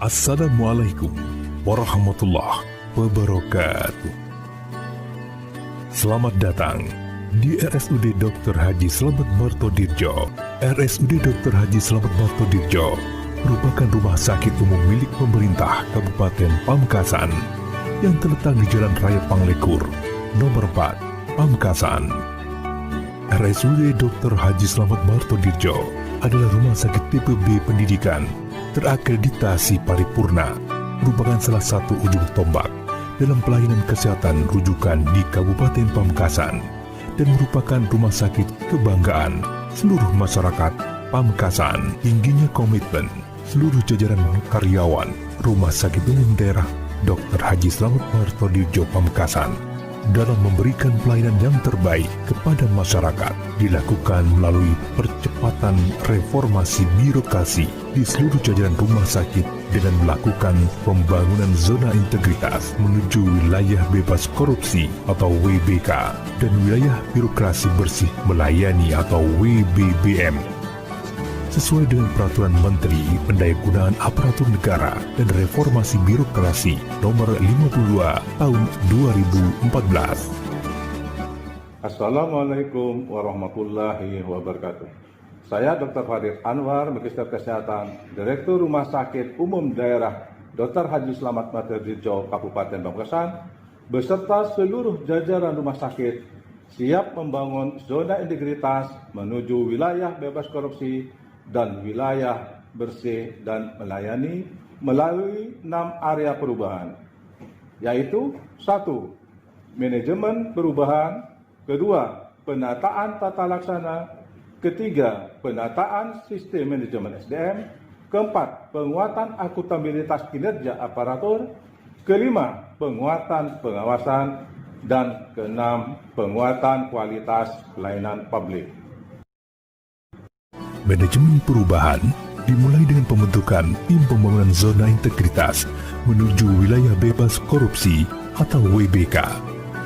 Assalamualaikum warahmatullahi wabarakatuh. Selamat datang di RSUD Dr. Haji Slamet Martodirjo. RSUD Dr. Haji Slamet Martodirjo merupakan rumah sakit umum milik pemerintah Kabupaten Pamekasan yang terletak di Jalan Raya Panglekur, nomor 4, Pamekasan. RSUD Dr. Haji Slamet Martodirjo adalah rumah sakit tipe B pendidikan terakreditasi paripurna, merupakan salah satu ujung tombak dalam pelayanan kesehatan rujukan di Kabupaten Pamekasan dan merupakan rumah sakit kebanggaan seluruh masyarakat Pamekasan. Tingginya komitmen seluruh jajaran karyawan Rumah Sakit Umum Daerah Dr. Haji Slamet Martodirjo Pamekasan dalam memberikan pelayanan yang terbaik kepada masyarakat dilakukan melalui percepatan reformasi birokrasi di seluruh jajaran rumah sakit dengan melakukan pembangunan zona integritas menuju wilayah bebas korupsi atau WBK dan wilayah birokrasi bersih melayani atau WBBM sesuai dengan Peraturan Menteri Pendayagunaan Aparatur Negara dan Reformasi Birokrasi Nomor 52 Tahun 2014. Assalamualaikum warahmatullahi wabarakatuh. Saya Dr. Farid Anwar, Magister Kesehatan, Direktur Rumah Sakit Umum Daerah Dr. Haji Slamet Martodirjo Kabupaten Pamekasan, beserta seluruh jajaran rumah sakit siap membangun zona integritas menuju wilayah bebas korupsi dan wilayah bersih dan melayani melalui 6 area perubahan, yaitu 1. Manajemen perubahan, 2. Penataan tata laksana, 3. Penataan sistem manajemen SDM, 4. Penguatan akuntabilitas kinerja aparatur, 5. Penguatan pengawasan, dan 6. Penguatan kualitas pelayanan publik. Manajemen perubahan dimulai dengan pembentukan tim pembangunan zona integritas menuju wilayah bebas korupsi atau WBK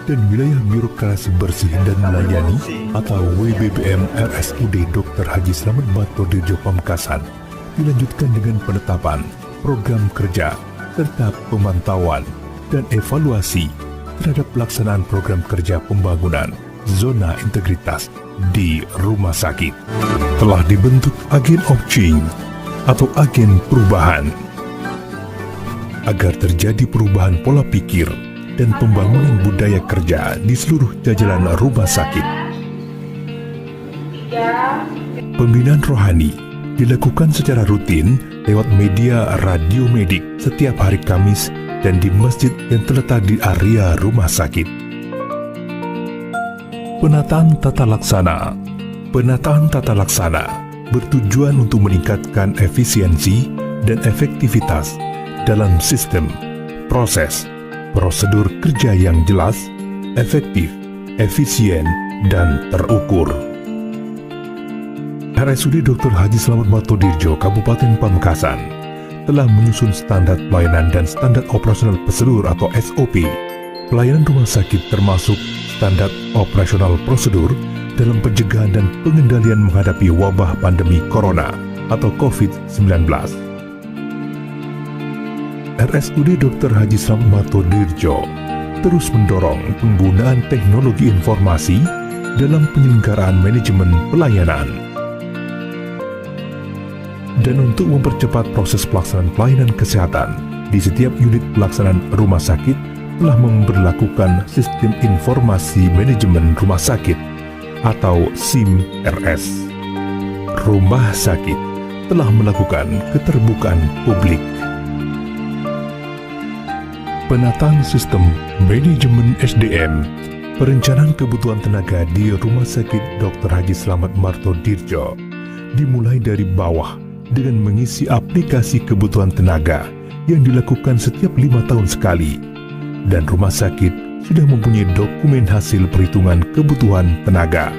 dan wilayah birokrasi bersih dan melayani atau WBBM RSUD Dr. Haji Slamet Martodirjo Pamekasan dilanjutkan dengan penetapan program kerja serta pemantauan dan evaluasi terhadap pelaksanaan program kerja pembangunan zona integritas di rumah sakit. Telah dibentuk agen of change atau agen perubahan agar terjadi perubahan pola pikir dan pembangunan budaya kerja di seluruh jajaran rumah sakit. Pembinaan rohani dilakukan secara rutin lewat media radio medik setiap hari Kamis dan di masjid yang terletak di area rumah sakit. Penataan tata laksana. Penataan tata laksana bertujuan untuk meningkatkan efisiensi dan efektivitas dalam sistem, proses, prosedur kerja yang jelas, efektif, efisien, dan terukur. RSUD Dr. Haji Slamet Martodirjo Kabupaten Pamekasan telah menyusun standar pelayanan dan standar operasional prosedur atau SOP pelayanan rumah sakit termasuk standar operasional prosedur dalam pencegahan dan pengendalian menghadapi wabah pandemi Corona atau COVID-19. RSUD Dr. Haji Slamet Martodirjo terus mendorong penggunaan teknologi informasi dalam penyelenggaraan manajemen pelayanan. Dan untuk mempercepat proses pelaksanaan pelayanan kesehatan di setiap unit pelaksanaan rumah sakit telah memberlakukan sistem informasi manajemen rumah sakit atau SIM-RS. Rumah sakit telah melakukan keterbukaan publik. Penataan sistem manajemen SDM, perencanaan kebutuhan tenaga di Rumah Sakit Dr. Haji Slamet Martodirjo dimulai dari bawah dengan mengisi aplikasi kebutuhan tenaga yang dilakukan setiap 5 tahun sekali, dan rumah sakit sudah mempunyai dokumen hasil perhitungan kebutuhan tenaga.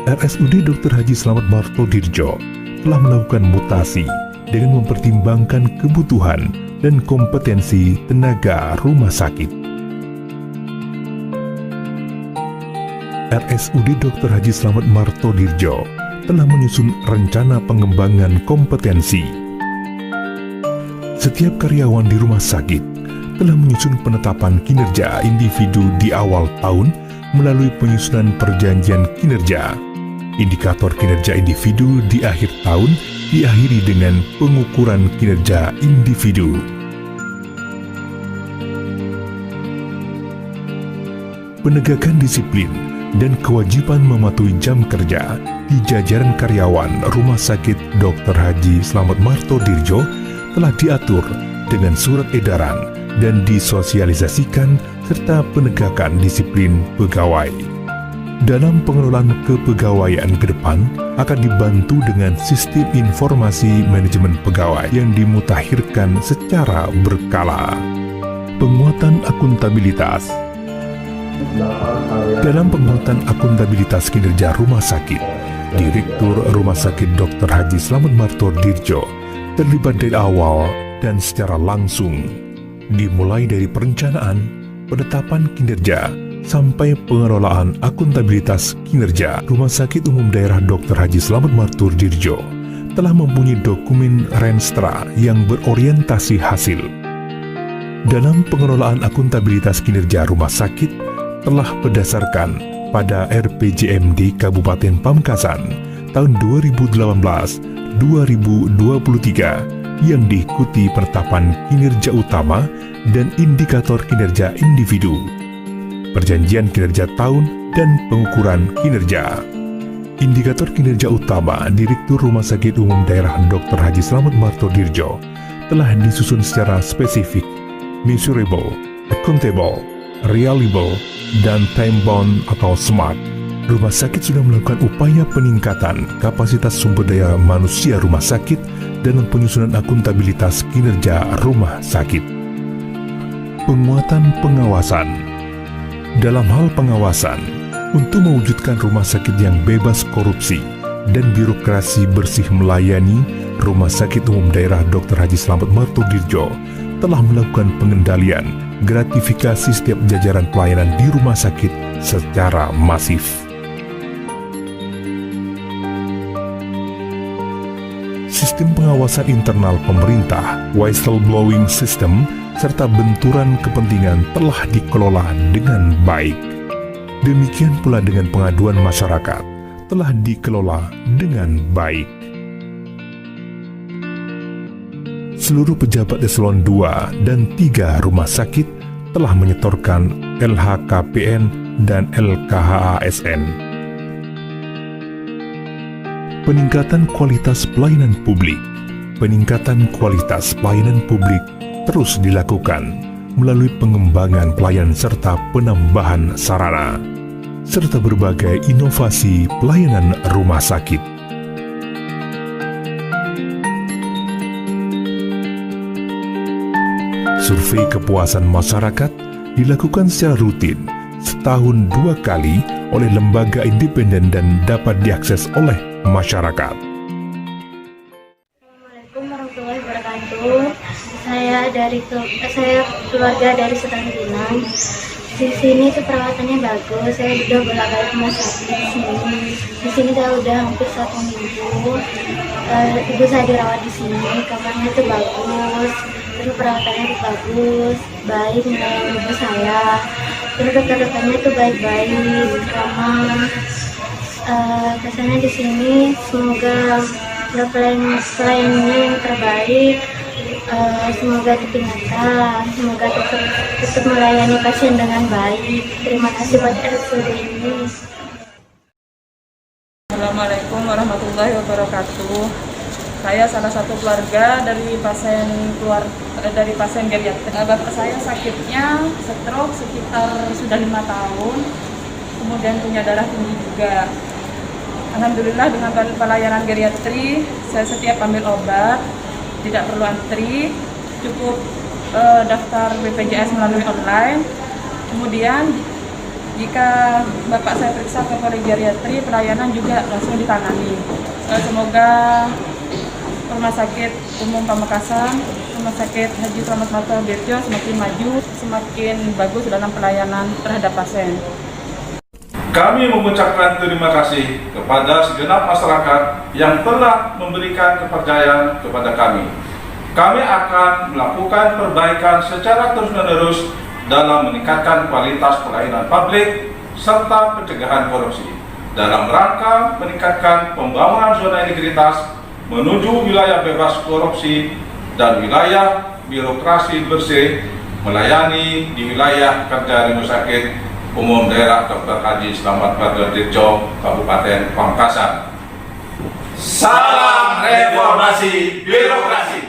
RSUD Dr. Haji Slamet Martodirjo telah melakukan mutasi dengan mempertimbangkan kebutuhan dan kompetensi tenaga rumah sakit. RSUD Dr. Haji Slamet Martodirjo telah menyusun rencana pengembangan kompetensi setiap karyawan di rumah sakit telah menyusun penetapan kinerja individu di awal tahun melalui penyusunan perjanjian kinerja. Indikator kinerja individu di akhir tahun diakhiri dengan pengukuran kinerja individu. Penegakan disiplin dan kewajiban mematuhi jam kerja di jajaran karyawan Rumah Sakit Dr. Haji Slamet Marto Dirjo telah diatur dengan surat edaran dan disosialisasikan serta penegakan disiplin pegawai. Dalam pengelolaan kepegawaian ke depan akan dibantu dengan sistem informasi manajemen pegawai yang dimutakhirkan secara berkala. Penguatan akuntabilitas. Dalam penguatan akuntabilitas kinerja rumah sakit, Direktur Rumah Sakit Dr. Haji Slamet Marto Dirjo terlibat dari awal dan secara langsung, dimulai dari perencanaan, penetapan kinerja, sampai pengelolaan akuntabilitas kinerja. Rumah Sakit Umum Daerah Dr. Haji Slamet Marto Dirjo telah mempunyai dokumen Renstra yang berorientasi hasil. Dalam pengelolaan akuntabilitas kinerja rumah sakit telah berdasarkan pada RPJMD Kabupaten Pamekasan tahun 2018-2023 yang diikuti penetapan kinerja utama dan indikator kinerja individu, perjanjian kinerja tahun, dan pengukuran kinerja. Indikator kinerja utama Direktur Rumah Sakit Umum Daerah Dr. Haji Slamet Marto Dirjo telah disusun secara spesifik, measurable, accountable, reliable, dan time-bound atau SMART. Rumah sakit sudah melakukan upaya peningkatan kapasitas sumber daya manusia rumah sakit dalam penyusunan akuntabilitas kinerja rumah sakit. Penguatan pengawasan. Dalam hal pengawasan, untuk mewujudkan rumah sakit yang bebas korupsi dan birokrasi bersih melayani, Rumah Sakit Umum Daerah Dr. Haji Slamet Marto Dirjo telah melakukan pengendalian gratifikasi setiap jajaran pelayanan di rumah sakit secara masif. Sistem pengawasan internal pemerintah, whistleblowing system, serta benturan kepentingan telah dikelola dengan baik. Demikian pula dengan pengaduan masyarakat telah dikelola dengan baik. Seluruh pejabat eselon 2 dan 3 rumah sakit telah menyetorkan LHKPN dan LKHASN. Peningkatan kualitas pelayanan publik. Peningkatan kualitas pelayanan publik terus dilakukan melalui pengembangan pelayanan serta penambahan sarana, serta berbagai inovasi pelayanan rumah sakit. Survei kepuasan masyarakat dilakukan secara rutin setahun 2 kali oleh lembaga independen dan dapat diakses oleh masyarakat. Assalamualaikum warahmatullahi wabarakatuh. Saya keluarga dari Sultan Pinang. Di sini tuh perawatannya bagus. Saya udah bolak-balik rumah sakit di sini. Di sini saya udah hampir 1 minggu. Ibu saya dirawat di sini. Kamarnya tuh bagus. Terus perawatannya tuh bagus, baik melayani ibu saya. Terus dokter-dokternya tuh baik-baik, ramah. Kesannya di sini semoga pelayanannya yang terbaik, semoga ditingkatkan, semoga tetap melayani pasien dengan baik. Terima kasih buat RSUD ini. Assalamualaikum warahmatullahi wabarakatuh. Saya salah satu keluarga dari pasien geriatrik. Bapak saya sakitnya stroke sekitar sudah 5 tahun, kemudian punya darah tinggi juga. Alhamdulillah dengan pelayanan geriatri, saya setiap ambil obat, tidak perlu antri, cukup daftar BPJS melalui online. Kemudian jika bapak saya periksa ke geriatri, pelayanan juga langsung ditangani. Semoga Rumah Sakit Umum Pamekasan, Rumah Sakit Haji Slamet Marto Dirjo semakin maju, semakin bagus dalam pelayanan terhadap pasien. Kami mengucapkan terima kasih kepada segenap masyarakat yang telah memberikan kepercayaan kepada kami. kami akan melakukan perbaikan secara terus-menerus dalam meningkatkan kualitas pelayanan publik serta pencegahan korupsi dalam rangka meningkatkan pembangunan zona integritas menuju wilayah bebas korupsi dan wilayah birokrasi bersih melayani di wilayah kerja Rumah Sakit Umum Daerah Dr. Haji Slamet Marto Dirjo, Kabupaten Pamekasan. Salam reformasi birokrasi.